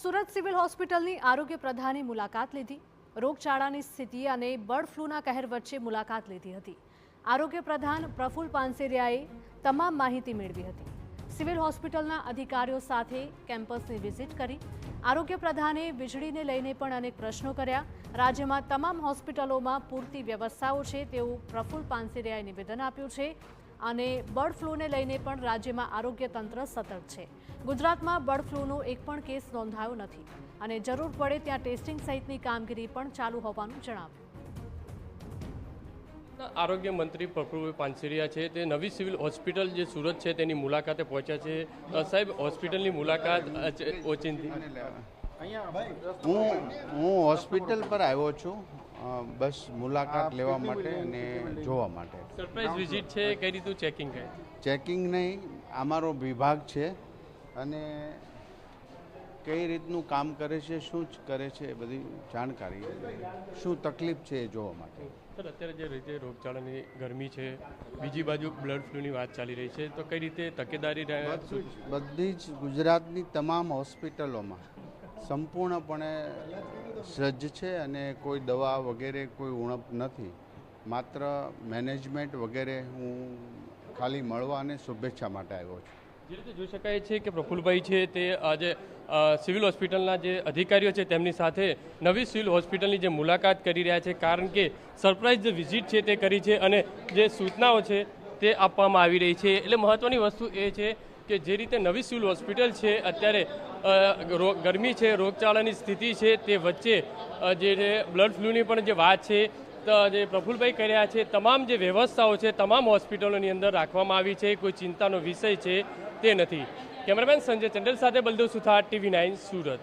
Surat civil હોસ્પિટલની આરોગ્ય પ્રધાને મુલાકાત લીધી. રોગચાળાની સ્થિતિ અને બર્ડ ફ્લૂના કહેર વચ્ચે મુલાકાત લીધી હતી. આરોગ્ય પ્રધાન પ્રફુલ પાનસેરિયાએ તમામ માહિતી મેળવી હતી. સિવિલ હોસ્પિટલના અધિકારીઓ સાથે કેમ્પસની વિઝિટ કરી. આરોગ્ય પ્રધાને વીજળીને લઈને પણ અનેક પ્રશ્નો કર્યા. રાજ્યમાં તમામ હોસ્પિટલોમાં પૂરતી વ્યવસ્થાઓ છે તેવું પ્રફુલ પાનસેરિયાએ નિવેદન આપ્યું છે અને બર્ડ ફ્લૂને લઈને પણ રાજ્યમાં આરોગ્ય તંત્ર સતર્ક છે. ગુજરાતમાં બર્ડ ફ્લૂનો એક પણ કેસ નોંધાયો નથી અને જરૂર પડે ત્યાં ટેસ્ટિંગ સહિતની કામગીરી પણ ચાલુ હોવાનું જણાવ્યું. આરોગ્ય મંત્રી પ્રફુલ પાનસેરિયા છે તે નવી સિવિલ હોસ્પિટલ જે સુરત છે તેની મુલાકાતે પહોંચ્યા છે. સાહેબ, હોસ્પિટલની મુલાકાત ઓચિંતી હું હોસ્પિટલ પર આવ્યો છું બસ મુલાકાત લેવા માટે અને જોવા માટે. સરપ્રાઇઝ વિઝિટ છે, કઈ રીતનું ચેકિંગ કરે? ચેકિંગ નહીં, અમારો વિભાગ છે અને કઈ રીતનું કામ કરે છે, શું કરે છે એ બધી જાણકારી, શું તકલીફ છે એ જોવા માટે. સર, અત્યારે જે રીતે રોગચાળાની ગરમી છે, બીજી બાજુ બ્લડ ફ્લૂની વાત ચાલી રહી છે, તો કઈ રીતે તકેદારી બધી જ ગુજરાતની તમામ હોસ્પિટલોમાં સંપૂર્ણપણે સજ્જ છે અને કોઈ દવા વગેરે કોઈ ઉણપ નથી. માત્ર મેનેજમેન્ટ વગેરે હું ખાલી મળવા અને શુભેચ્છા માટે આવ્યો છું. જે રીતે જોઈ શકાય છે કે પ્રફુલભાઈ છે તે આજે સિવિલ હોસ્પિટલના જે અધિકારીઓ છે તેમની સાથે નવી સિવિલ હોસ્પિટલની જે મુલાકાત કરી રહ્યા છે, કારણ કે સરપ્રાઇઝ જે વિઝિટ છે તે કરી છે અને જે સૂચનાઓ છે તે આપવામાં આવી રહી છે. એટલે મહત્ત્વની વસ્તુ એ છે કે જે રીતે નવી સિવિલ હોસ્પિટલ છે અત્યારે ગરમી છે, રોગચાળાની સ્થિતિ છે, તે વચ્ચે જે બ્લડ ફ્લૂની પણ જે વાત છે તો જે પ્રફુલભાઈ કહી રહ્યા છે તમામ જે વ્યવસ્થાઓ છે તમામ હોસ્પિટલોની અંદર રાખવામાં આવી છે. કોઈ ચિંતાનો વિષય છે તે નથી. કેમેરામેન સંજય ચંડલ સાથે બલદેવ સુથાર, TV9 સુરત.